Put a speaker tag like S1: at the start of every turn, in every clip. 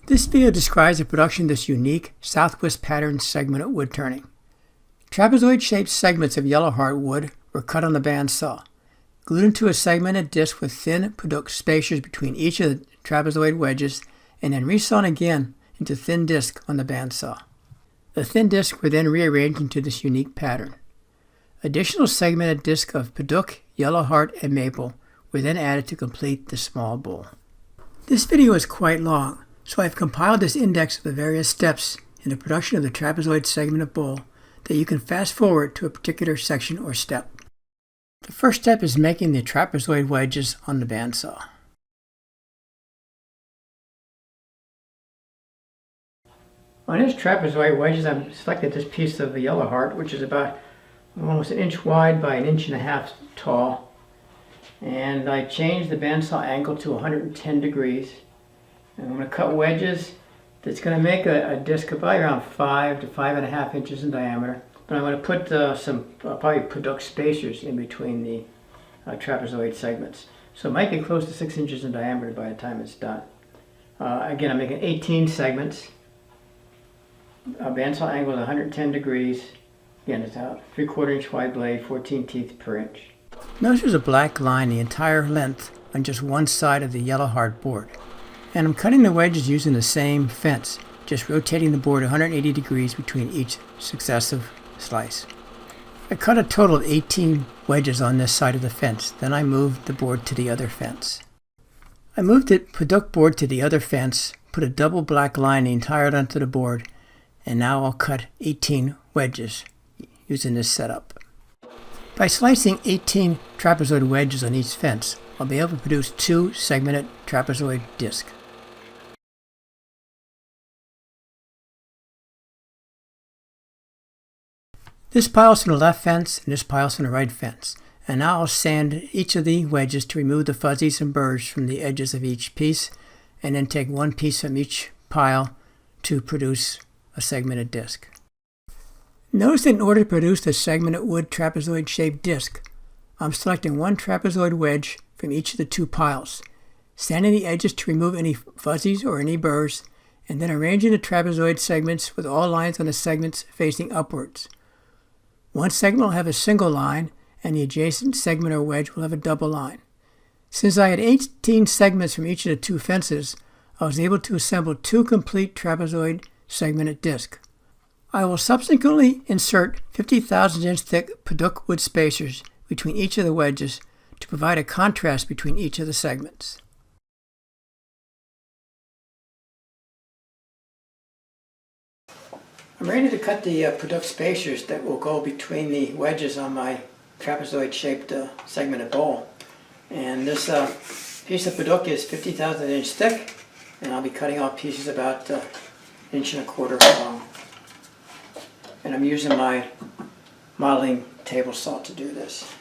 S1: This video describes the production of this unique Southwest pattern segmented wood turning. Trapezoid-shaped segments of yellow heart wood were cut on the bandsaw, glued into a segmented disc with thin Padauk spacers between each of the trapezoid wedges, and then resawn again into thin disc on the bandsaw. The thin discs were then rearranged into this unique pattern. Additional segmented discs of Padauk, yellow heart, and maple were then added to complete the small bowl. This video is quite long, so I've compiled this index of the various steps in the production of the trapezoid segmented bowl that you can fast forward to a particular section or step. The first step is making the trapezoid wedges on the bandsaw. On this trapezoid wedges, I've selected this piece of the yellow heart, which is about almost an inch wide by an inch and a half tall. And I changed the bandsaw angle to 110 degrees. And I'm going to cut wedges that's going to make a disc about around 5 to 5.5 inches in diameter. But I'm going to put some probably Padauk spacers in between the trapezoid segments. So it might be close to 6 inches in diameter by the time it's done. Again, I'm making 18 segments. Bandsaw angle is 110 degrees. Again, it's a 3/4 inch wide blade, 14 teeth per inch. Notice there's a black line the entire length on just one side of the yellow heart board. And I'm cutting the wedges using the same fence, just rotating the board 180 degrees between each successive slice. I cut a total of 18 wedges on this side of the fence, then I moved the board to the other fence. I moved the Padauk board to the other fence, put a double black line the entire length of the board, and now I'll cut 18 wedges using this setup. By slicing 18 trapezoid wedges on each fence, I'll be able to produce 2 segmented trapezoid discs. This pile's from the left fence and this pile's from the right fence. And now I'll sand each of the wedges to remove the fuzzies and burrs from the edges of each piece, and then take one piece from each pile to produce a segmented disc. Notice that in order to produce the segmented wood trapezoid shaped disc, I'm selecting one trapezoid wedge from each of the 2 piles, sanding the edges to remove any fuzzies or any burrs, and then arranging the trapezoid segments with all lines on the segments facing upwards. One segment will have a single line, and the adjacent segment or wedge will have a double line. Since I had 18 segments from each of the 2 fences, I was able to assemble 2 complete trapezoid segmented discs. I will subsequently insert 50,000-inch thick Padauk wood spacers between each of the wedges to provide a contrast between each of the segments. I'm ready to cut the Padauk spacers that will go between the wedges on my trapezoid-shaped segmented bowl. And this piece of Padauk is 50,000-inch thick, and I'll be cutting off pieces about 1.25 inches long. And I'm using my modeling table saw to do this.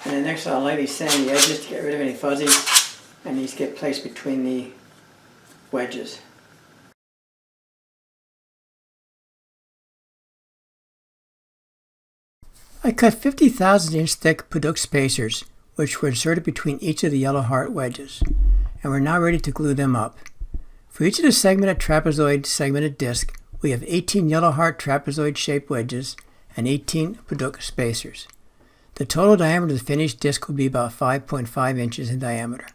S1: And then next I'll lightly sand the edges to get rid of any fuzzies, and these get placed between the wedges. I cut 50,000-inch thick Padauk spacers, which were inserted between each of the yellow heart wedges, and we're now ready to glue them up. For each of the segmented trapezoid segmented discs, we have 18 yellow heart trapezoid shaped wedges and 18 Padauk spacers. The total diameter of the finished disc will be about 5.5 inches in diameter.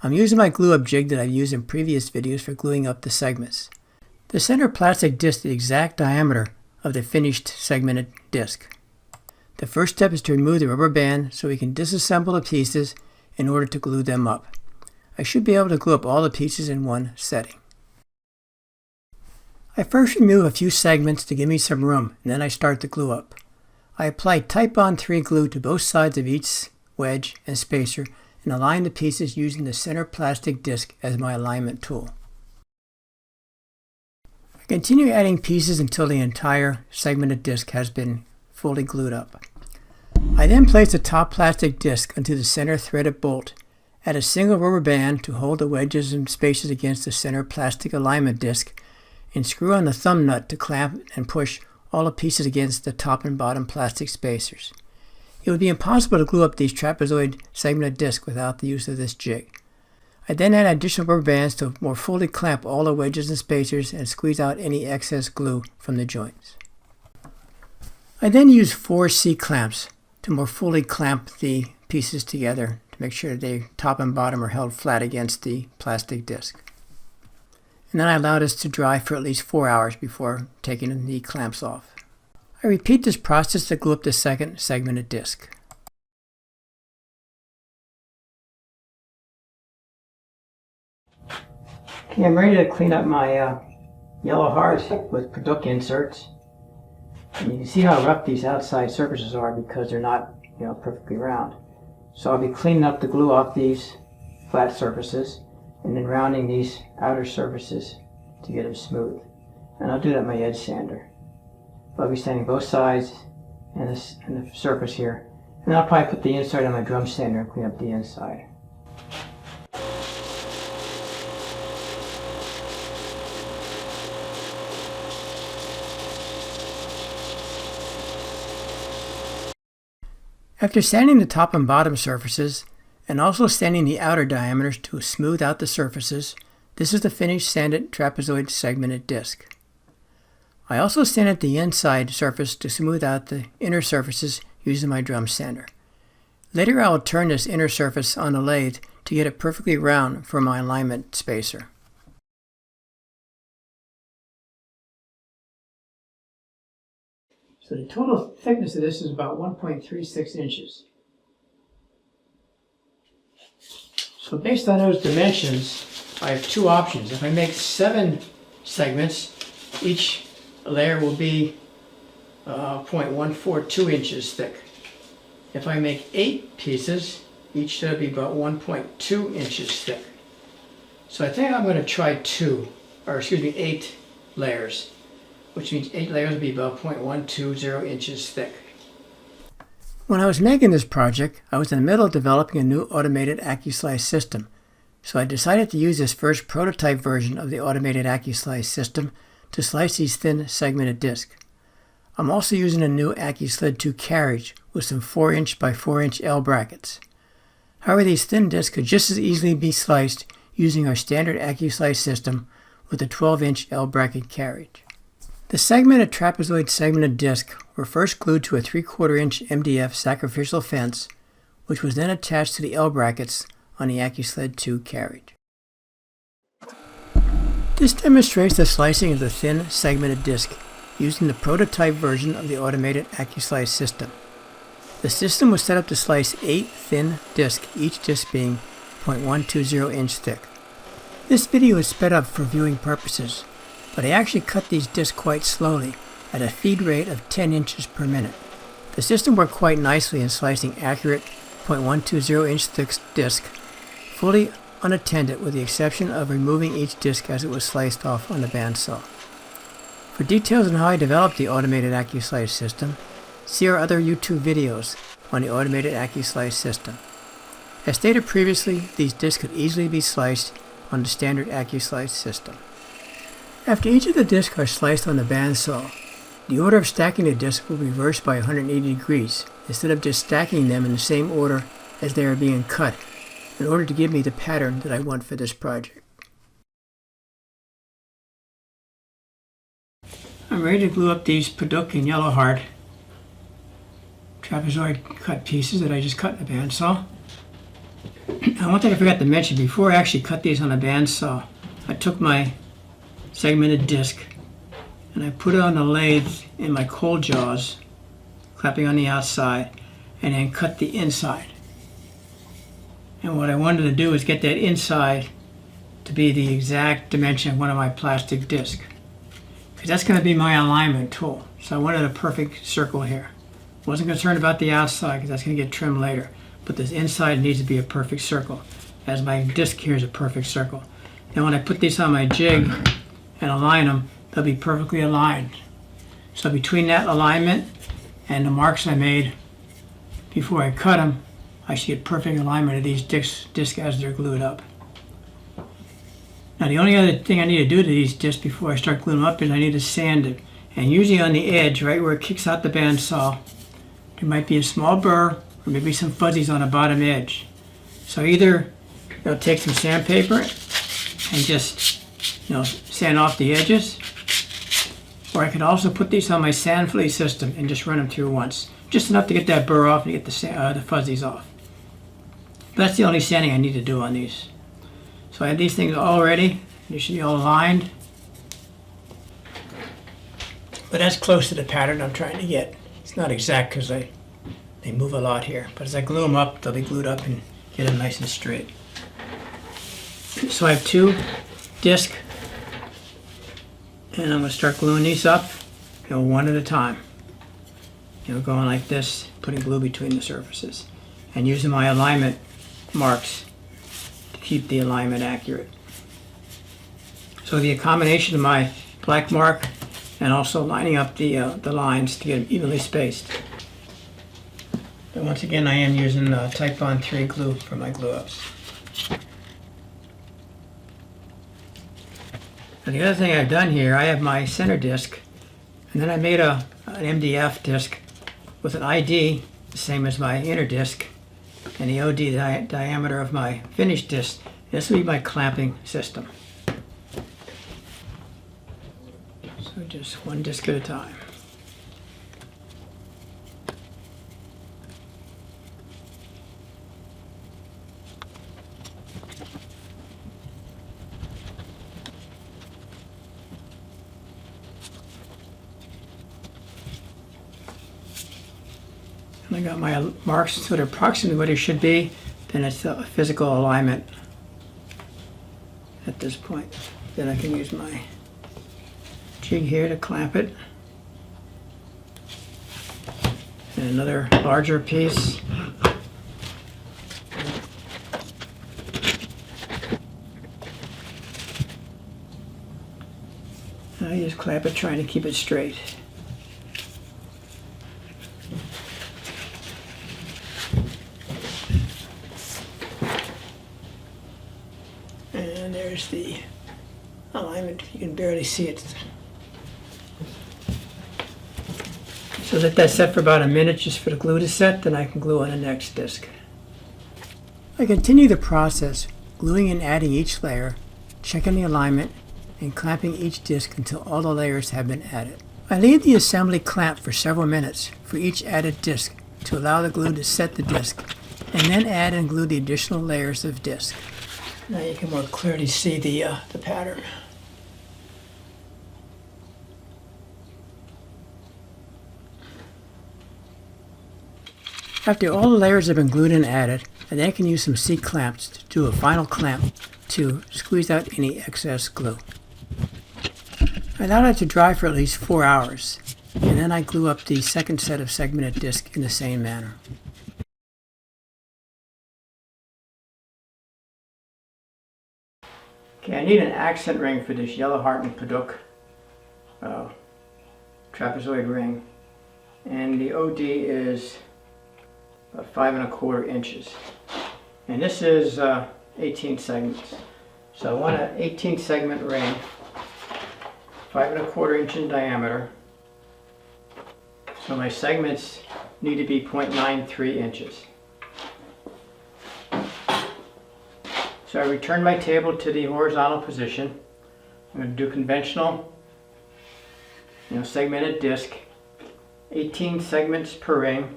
S1: I'm using my glue-up jig that I've used in previous videos for gluing up the segments. The center plastic disc is the exact diameter of the finished segmented disc. The first step is to remove the rubber band so we can disassemble the pieces in order to glue them up. I should be able to glue up all the pieces in one setting. I first remove a few segments to give me some room, and then I start the glue up. I apply Titebond 3 glue to both sides of each wedge and spacer and align the pieces using the center plastic disc as my alignment tool. I continue adding pieces until the entire segmented disc has been fully glued up. I then place the top plastic disc onto the center threaded bolt, add a single rubber band to hold the wedges and spacers against the center plastic alignment disc, and screw on the thumb nut to clamp and push all the pieces against the top and bottom plastic spacers. It would be impossible to glue up these trapezoid segmented discs without the use of this jig. I then add additional rubber bands to more fully clamp all the wedges and spacers and squeeze out any excess glue from the joints. I then use 4 C-clamps to more fully clamp the pieces together to make sure they top and bottom are held flat against the plastic disc. And then I allow this to dry for at least 4 hours before taking the clamps off. I repeat this process to glue up the second segmented disc. Okay, I'm ready to clean up my yellow heart with Padauk inserts. And you can see how rough these outside surfaces are because they're not, perfectly round. So I'll be cleaning up the glue off these flat surfaces and then rounding these outer surfaces to get them smooth. And I'll do that with my edge sander. I'll be sanding both sides and the surface here. And I'll probably put the inside on my drum sander and clean up the inside. After sanding the top and bottom surfaces, and also sanding the outer diameters to smooth out the surfaces, this is the finished sanded trapezoid segmented disc. I also sanded the inside surface to smooth out the inner surfaces using my drum sander. Later I will turn this inner surface on the lathe to get it perfectly round for my alignment spacer. So the total thickness of this is about 1.36 inches. So based on those dimensions, I have 2 options. If I make 7 segments, each layer will be 0.142 inches thick. If I make 8 pieces, each should be about 1.2 inches thick. So I think I'm going to try 8 layers, which means 8 layers would be about 0.120 inches thick. When I was making this project, I was in the middle of developing a new automated AccuSlice system, so I decided to use this first prototype version of the automated AccuSlice system to slice these thin segmented discs. I'm also using a new AccuSlid 2 carriage with some 4" by 4" L brackets. However, these thin discs could just as easily be sliced using our standard AccuSlice system with a 12" L bracket carriage. The segmented trapezoid segmented disc were first glued to a 3/4" MDF sacrificial fence, which was then attached to the L brackets on the AccuSlid 2 carriage. This demonstrates the slicing of the thin segmented disc using the prototype version of the automated AccuSlice system. The system was set up to slice 8 thin discs, each disc being 0.120 inch thick. This video is sped up for viewing purposes, but I actually cut these discs quite slowly at a feed rate of 10 inches per minute. The system worked quite nicely in slicing accurate 0.120 inch thick disc, fully unattended with the exception of removing each disc as it was sliced off on the bandsaw. For details on how I developed the automated AccuSlice system, see our other YouTube videos on the automated AccuSlice system. As stated previously, these discs could easily be sliced on the standard AccuSlice system. After each of the discs are sliced on the bandsaw, the order of stacking the discs will be reversed by 180 degrees instead of just stacking them in the same order as they are being cut in order to give me the pattern that I want for this project. I'm ready to glue up these Padauk and Yellow Heart trapezoid cut pieces that I just cut in the bandsaw. One thing I forgot to mention, before I actually cut these on a bandsaw, I took my segmented disc and I put it on the lathe in my cold jaws, clapping on the outside, and then cut the inside. And what I wanted to do is get that inside to be the exact dimension of one of my plastic discs, because that's going to be my alignment tool. So I wanted a perfect circle here. Wasn't concerned about the outside because that's going to get trimmed later, but this inside needs to be a perfect circle, as my disc here is a perfect circle. Then when I put these on my jig and align them, they'll be perfectly aligned. So between that alignment and the marks I made before I cut them, I should get perfect alignment of these discs as they're glued up. Now the only other thing I need to do to these discs before I start gluing them up is I need to sand it And usually on the edge, right where it kicks out the bandsaw, there might be a small burr or maybe some fuzzies on the bottom edge. So either take some sandpaper and just sand off the edges, or I could also put these on my sand flea system and just run them through once, just enough to get that burr off and get the fuzzies off. But that's the only sanding I need to do on these. So I have these things all ready. They should be all lined. But that's close to the pattern I'm trying to get. It's not exact because they move a lot here. But as I glue them up, they'll be glued up and get them nice and straight. So I have 2 discs, and I'm going to start gluing these up, one at a time. Going like this, putting glue between the surfaces, and using my alignment marks to keep the alignment accurate. So the combination of my black mark and also lining up the lines to get them evenly spaced. But once again, I am using Titebond 3 glue for my glue ups. And the other thing I've done here, I have my center disc, and then I made an MDF disc with an ID, the same as my inner disc, and the OD diameter of my finished disc. This will be my clamping system. So just one disc at a time. And I got my marks so they're approximately what it should be. Then it's a physical alignment at this point. Then I can use my jig here to clamp it. And another larger piece. And I just clamp it, trying to keep it straight. And there's the alignment. You can barely see it. So let that set for about a minute just for the glue to set, then I can glue on the next disc. I continue the process, gluing and adding each layer, checking the alignment, and clamping each disc until all the layers have been added. I leave the assembly clamped for several minutes for each added disc to allow the glue to set the disc, and then add and glue the additional layers of disc. Now you can more clearly see the pattern. After all the layers have been glued and added, I then can use some C-clamps to do a final clamp to squeeze out any excess glue. I allow it to dry for at least 4 hours, and then I glue up the second set of segmented disc in the same manner. Okay, I need an accent ring for this Yellow Heart and Padauk trapezoid ring, and the OD is about 5 1/4 inches, and this is 18 segments. So I want an 18 segment ring, 5 1/4 inch in diameter. So my segments need to be 0.93 inches. So I return my table to the horizontal position. I'm going to do conventional, segmented disc, 18 segments per ring,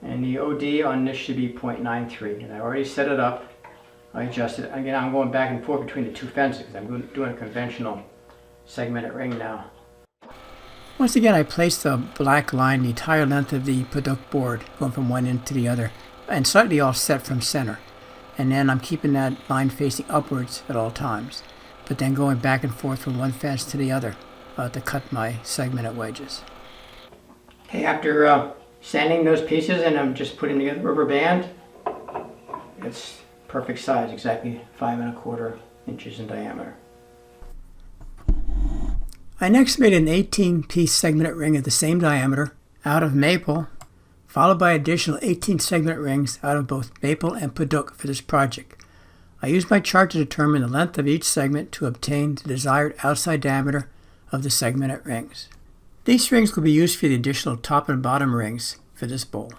S1: and the OD on this should be 0.93. And I already set it up. I adjusted it. Again, I'm going back and forth between the two fences because I'm doing a conventional segmented ring now. Once again, I placed the black line the entire length of the Padauk board, going from one end to the other, and slightly offset from center. And then I'm keeping that line facing upwards at all times, but then going back and forth from one fence to the other to cut my segmented wedges. Okay, after sanding those pieces and I'm just putting together the rubber band, it's perfect size, exactly 5 1/4 inches in diameter. I next made an 18-piece segmented ring of the same diameter out of maple, followed by additional 18 segment rings out of both maple and Padauk for this project. I used my chart to determine the length of each segment to obtain the desired outside diameter of the segmented rings. These rings will be used for the additional top and bottom rings for this bowl.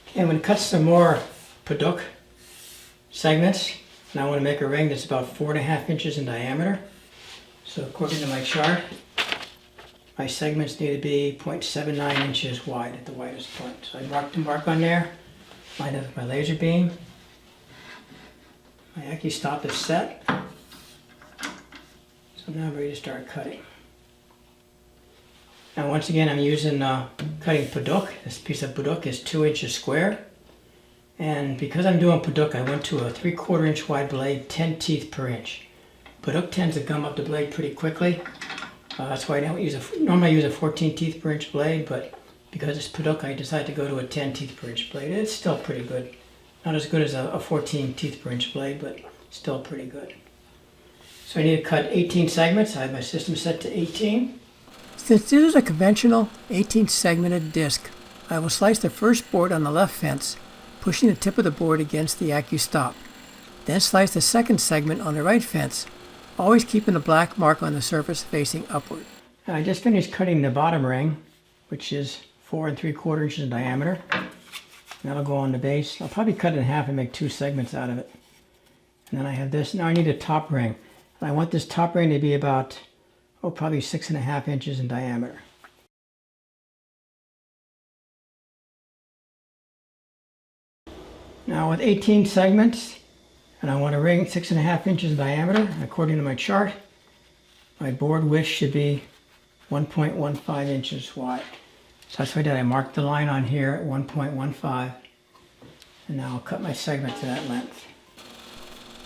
S1: Okay, I'm going to cut some more padauk segments, and I want to make a ring that's about 4.5 inches in diameter. So according to my chart, my segments need to be 0.79 inches wide at the widest point. So I marked the mark on there, line up with my laser beam. My AccuStop is set. So now I'm ready to start cutting. Now once again I'm using cutting padauk. This piece of padauk is 2 inches square. And because I'm doing padauk, I went to a 3/4 inch wide blade, 10 teeth per inch. Padauk tends to gum up the blade pretty quickly. That's why I don't use normally I use a 14 teeth per inch blade, but because it's padauk I decided to go to a 10 teeth per inch blade. It's still pretty good. Not as good as a 14 teeth per inch blade, but still pretty good. So I need to cut 18 segments. I have my system set to 18. Since this is a conventional 18 segmented disc, I will slice the first board on the left fence, pushing the tip of the board against the AccuStop. Then slice the second segment on the right fence, always keeping the black mark on the surface facing upward. I just finished cutting the bottom ring, which is 4 3/4 inches in diameter. That'll go on the base. I'll probably cut it in half and make 2 segments out of it. And then I have this. Now I need a top ring. And I want this top ring to be about, probably 6.5 inches in diameter. Now with 18 segments, and I want a ring 6.5 inches in diameter, according to my chart, my board width should be 1.15 inches wide. So that's what I did. I marked the line on here at 1.15, and now I'll cut my segment to that length.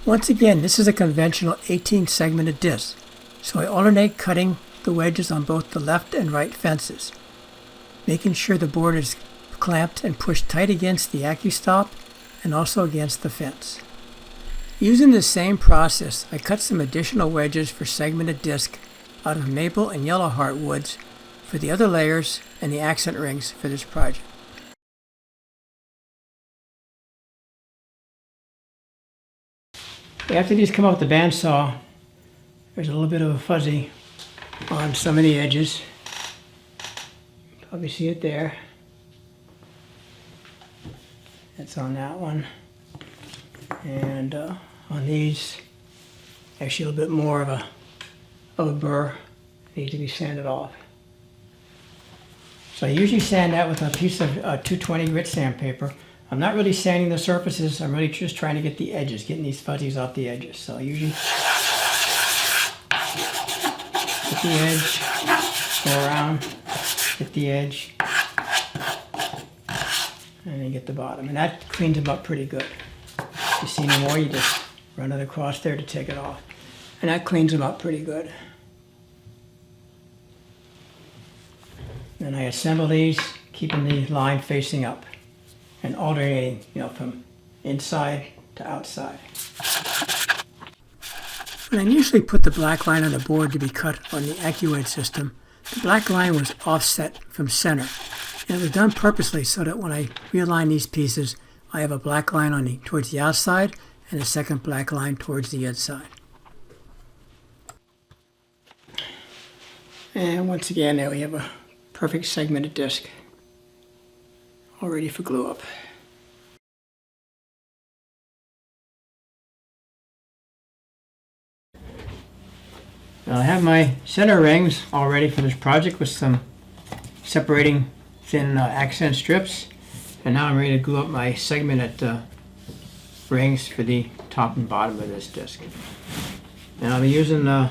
S1: Once again, this is a conventional 18 segmented disc, so I alternate cutting the wedges on both the left and right fences, making sure the board is clamped and pushed tight against the AccuStop and also against the fence. Using the same process, I cut some additional wedges for segmented disc out of maple and yellow heart woods for the other layers and the accent rings for this project. After these come off the bandsaw, there's a little bit of a fuzzy on some of the edges. Probably see it there. It's on that one. And on these, actually a little bit more of a burr. Needs to be sanded off. So I usually sand that with a piece of 220 grit sandpaper. I'm not really sanding the surfaces, I'm really just trying to get the edges, getting these fuzzies off the edges. So I usually get the edge, go around, get the edge, and then get the bottom. And that cleans them up pretty good. If you see any more, you just run it across there to take it off. And that cleans them up pretty good. Then I assemble these, keeping the line facing up and alternating, from inside to outside. When I initially put the black line on the board to be cut on the AccuEdge system, the black line was offset from center. And it was done purposely so that when I realign these pieces, I have a black line towards the outside and a second black line towards the inside. And once again, there we have a perfect segmented disc, all ready for glue up. Now I have my center rings all ready for this project with some separating thin accent strips, and now I'm ready to glue up my segmented rings for the top and bottom of this disc. And I'll be using the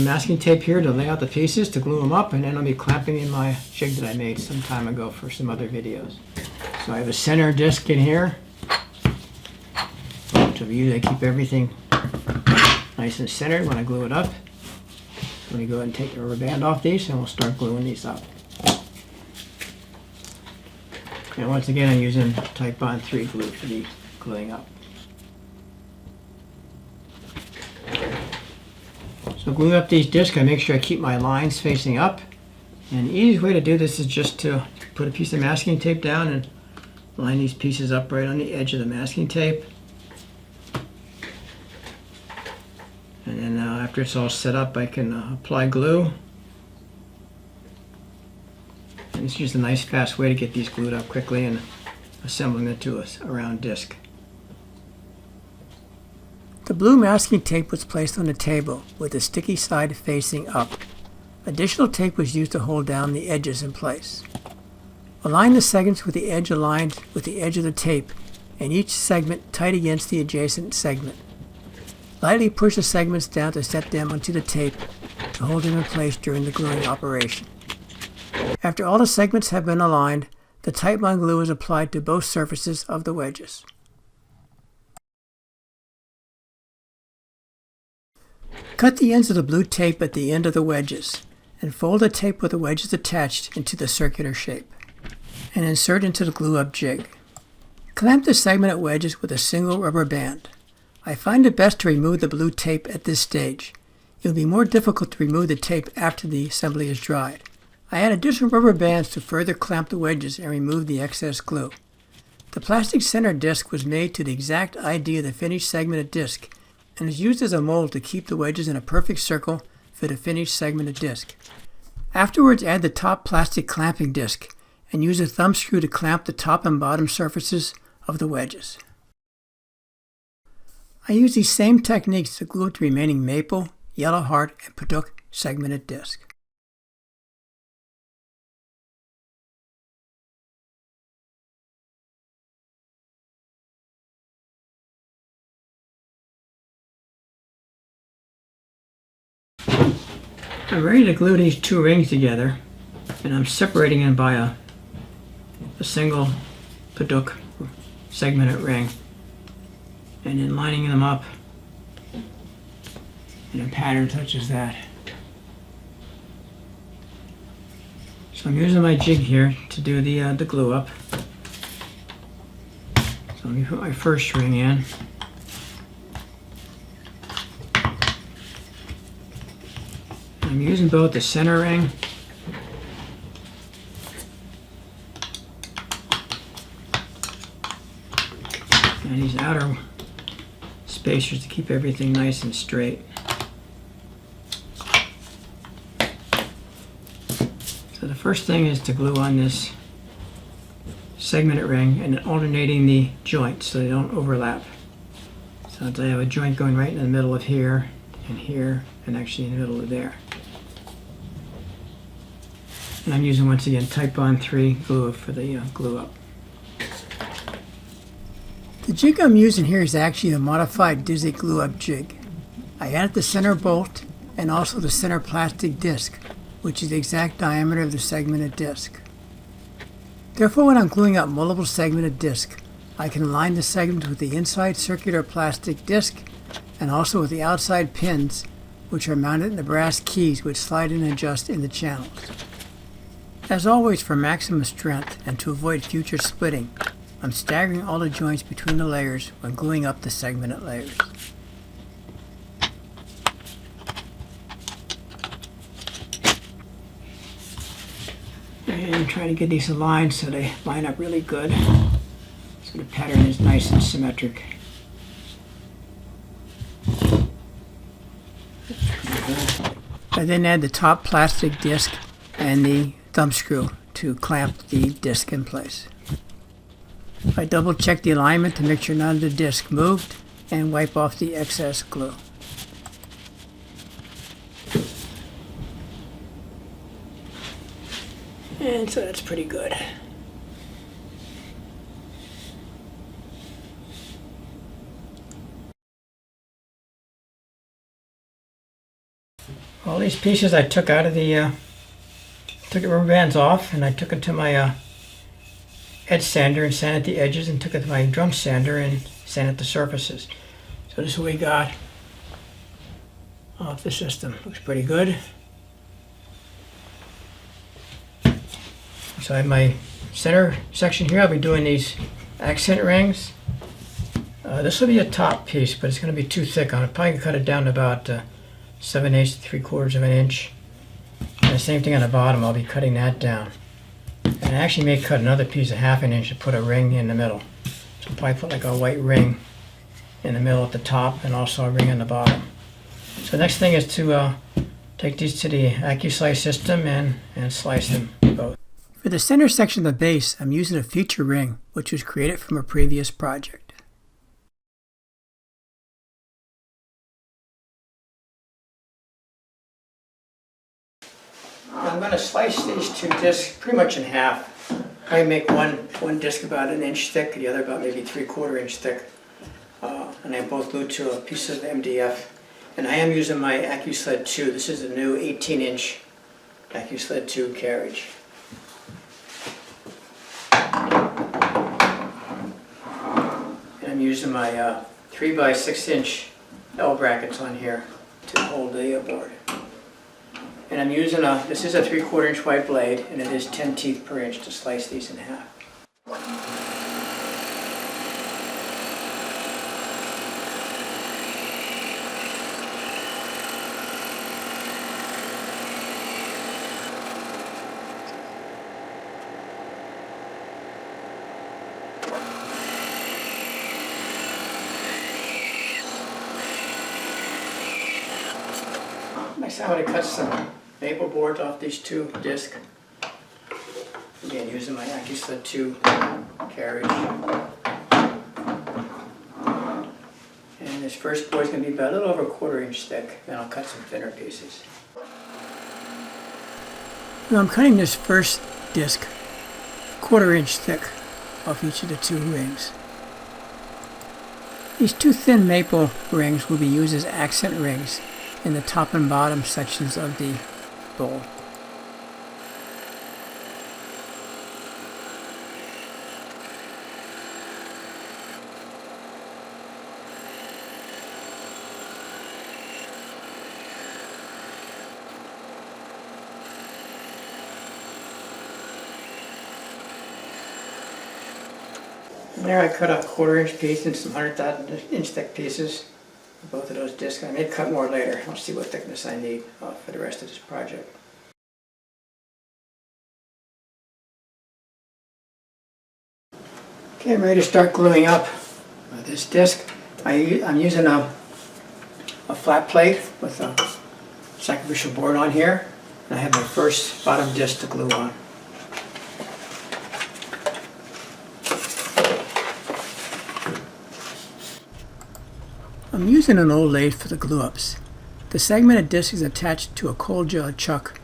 S1: masking tape here to lay out the pieces to glue them up, and then I'll be clamping in my jig that I made some time ago for some other videos. So I have a center disc in here. To usually keep everything nice and centered when I glue it up. Let me go ahead and take the rubber band off these and we'll start gluing these up. And once again I'm using Titebond 3 glue for the gluing up. So gluing up these discs, I make sure I keep my lines facing up. And the easiest way to do this is just to put a piece of masking tape down and line these pieces up right on the edge of the masking tape. And then after it's all set up, I can apply glue. And it's just a nice fast way to get these glued up quickly and assembling it to a round disc. The blue masking tape was placed on the table with the sticky side facing up. Additional tape was used to hold down the edges in place. Align the segments with the edge aligned with the edge of the tape and each segment tight against the adjacent segment. Lightly push the segments down to set them onto the tape to hold them in place during the gluing operation. After all the segments have been aligned, the Titebond glue is applied to both surfaces of the wedges. Cut the ends of the blue tape at the end of the wedges and fold the tape with the wedges attached into the circular shape and insert into the glue-up jig. Clamp the segmented wedges with a single rubber band. I find it best to remove the blue tape at this stage. It will be more difficult to remove the tape after the assembly is dried. I add additional rubber bands to further clamp the wedges and remove the excess glue. The plastic center disc was made to the exact ID of the finished segmented disc and is used as a mold to keep the wedges in a perfect circle for the finished segmented disc. Afterwards, add the top plastic clamping disc and use a thumb screw to clamp the top and bottom surfaces of the wedges. I use these same techniques to glue the remaining maple, yellow heart, and Padauk segmented disc. I'm ready to glue these two rings together, and I'm separating them by a single Padauk segmented ring, and then lining them up in a pattern such as that. So I'm using my jig here to do the glue up. So let me put my first ring in. I'm using both the center ring and these outer spacers to keep everything nice and straight. So the first thing is to glue on this segmented ring and alternating the joints so they don't overlap. So I have a joint going right in the middle of here, and actually in the middle of there. And I'm using, once again, Titebond 3 glue for the glue up. The jig I'm using here is actually a modified Dizzy glue up jig. I added the center bolt and also the center plastic disc, which is the exact diameter of the segmented disc. Therefore, when I'm gluing up multiple segmented discs, I can align the segments with the inside circular plastic disc and also with the outside pins, which are mounted in the brass keys which slide and adjust in the channels. As always, for maximum strength and to avoid future splitting, I'm staggering all the joints between the layers when gluing up the segmented layers. And try to get these aligned so they line up really good, so the pattern is nice and symmetric. I then add the top plastic disc and the thumb screw to clamp the disc in place. I double check the alignment to make sure none of the disc moved and wipe off the excess glue. And so that's pretty good. All these pieces I took out of the took the rubber bands off, and I took it to my edge sander and sanded the edges, and took it to my drum sander and sanded the surfaces. So this is what we got off the system. Looks pretty good. So I have my center section here. I'll be doing these accent rings. This will be a top piece, but it's going to be too thick on it. Probably cut it down to about 7/8 to 3/4 of an inch. And the same thing on the bottom. I'll be cutting that down. And I actually may cut another piece of 1/2 inch to put a ring in the middle. So I'll probably put like a white ring in the middle at the top and also a ring on the bottom. So next thing is to take these to the AccuSlice system and slice them both. For the center section of the base, I'm using a future ring, which was created from a previous project. I'm going to slice these two discs pretty much in half. I make one disc about 1 inch thick, the other about maybe 3/4 inch thick. And I'm both glued to a piece of MDF. And I am using my AccuSled 2. This is a new 18-inch AccuSled 2 carriage. And I'm using my 3x6-inch L brackets on here to hold the board. And I'm using this is a 3/4 inch wide blade, and it is 10 teeth per inch to slice these in half. Next, I'm going to cut some maple boards off these two discs. Again, using my AccuSled 2 carriage. And this first board is going to be about a little over 1/4 inch thick. Then I'll cut some thinner pieces. Now I'm cutting this first disc 1/4 inch thick off each of the two rings. These two thin maple rings will be used as accent rings in the top and bottom sections of the bowl. And there I cut a 1/4 inch piece and some 100th inch thick pieces. Both of those discs. I may cut more later. I'll see what thickness I need for the rest of this project. Okay, I'm ready to start gluing up this disc. I'm using a flat plate with a sacrificial board on here. And I have my first bottom disc to glue on. I'm using an old lathe for the glue-ups. The segmented disc is attached to a cold gel chuck,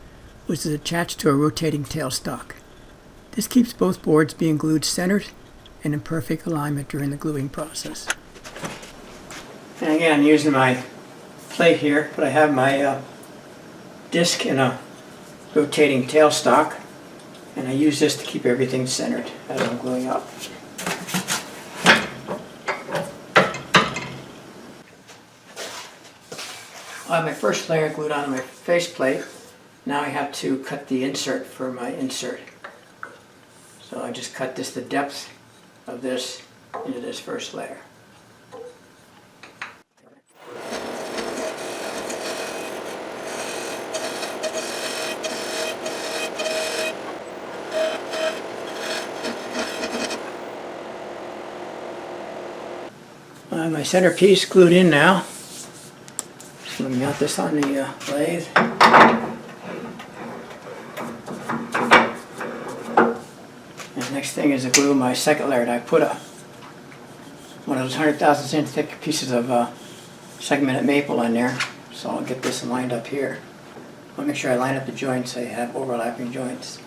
S1: which is attached to a rotating tailstock. This keeps both boards being glued centered and in perfect alignment during the gluing process. And again, I'm using my plate here, but I have my disc in a rotating tailstock, and I use this to keep everything centered as I'm gluing up. I have my first layer glued onto my faceplate. Now I have to cut the insert for my insert. So I just cut this the depth of this into this first layer. My centerpiece glued in now. So let me mount this on the lathe. And the next thing is to glue my second layer. I put one of those 100,000th inch thick pieces of segmented maple on there. So I'll get this lined up here. I'll make sure I line up the joints so you have overlapping joints.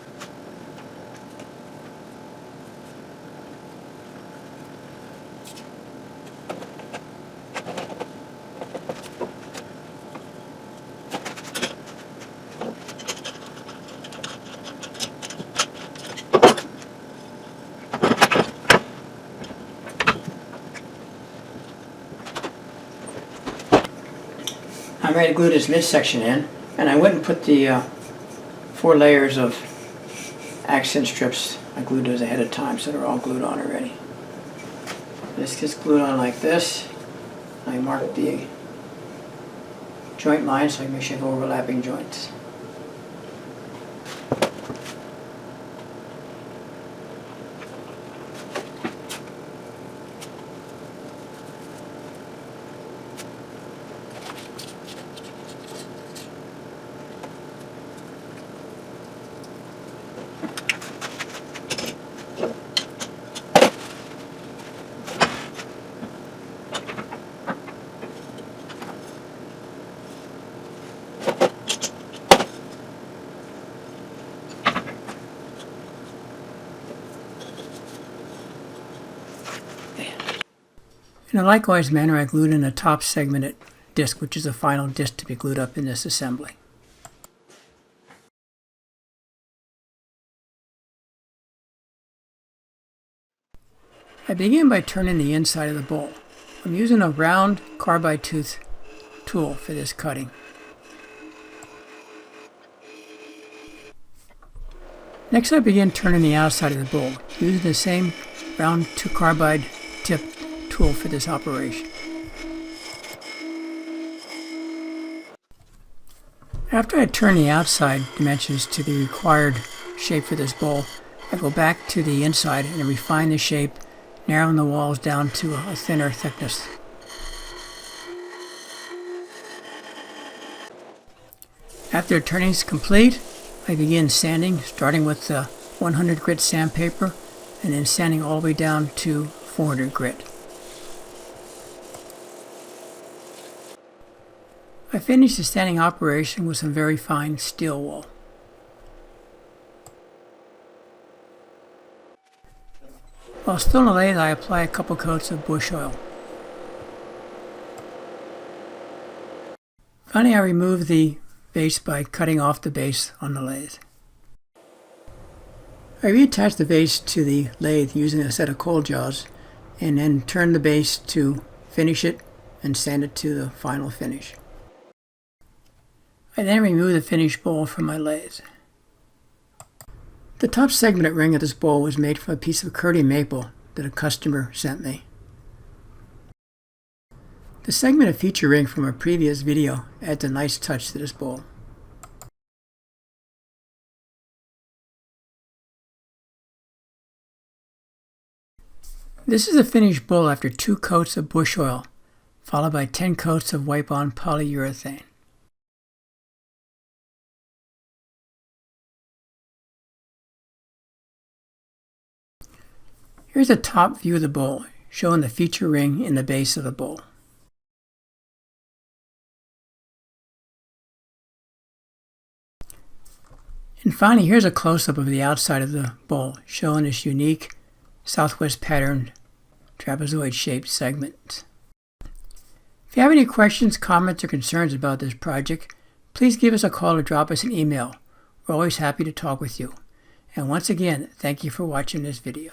S1: I'm ready to glue this midsection in, and I went and put the 4 layers of accent strips. I glued those ahead of time, so they're all glued on already. This gets glued on like this. I marked the joint lines so I can make sure I have overlapping joints. In a likewise manner, I glued in the top segmented disc, which is the final disc to be glued up in this assembly. I begin by turning the inside of the bowl. I'm using a round carbide tooth tool for this cutting. Next, I begin turning the outside of the bowl, using the same round carbide tip tool for this operation. After I turn the outside dimensions to the required shape for this bowl, I go back to the inside and refine the shape, narrowing the walls down to a thinner thickness. After turning is complete, I begin sanding, starting with the 100 grit sandpaper and then sanding all the way down to 400 grit. I finished the sanding operation with some very fine steel wool. While still in the lathe, I apply a couple coats of bush oil. Finally, I remove the base by cutting off the base on the lathe. I reattach the base to the lathe using a set of cold jaws and then turn the base to finish it and sand it to the final finish. I then remove the finished bowl from my lathe. The top segmented ring of this bowl was made from a piece of Kerdi maple that a customer sent me. The segmented feature ring from a previous video adds a nice touch to this bowl. This is a finished bowl after 2 coats of bush oil, followed by 10 coats of wipe-on polyurethane. Here's a top view of the bowl, showing the feature ring in the base of the bowl. And finally, here's a close-up of the outside of the bowl, showing this unique southwest patterned trapezoid-shaped segment. If you have any questions, comments, or concerns about this project, please give us a call or drop us an email. We're always happy to talk with you. And once again, thank you for watching this video.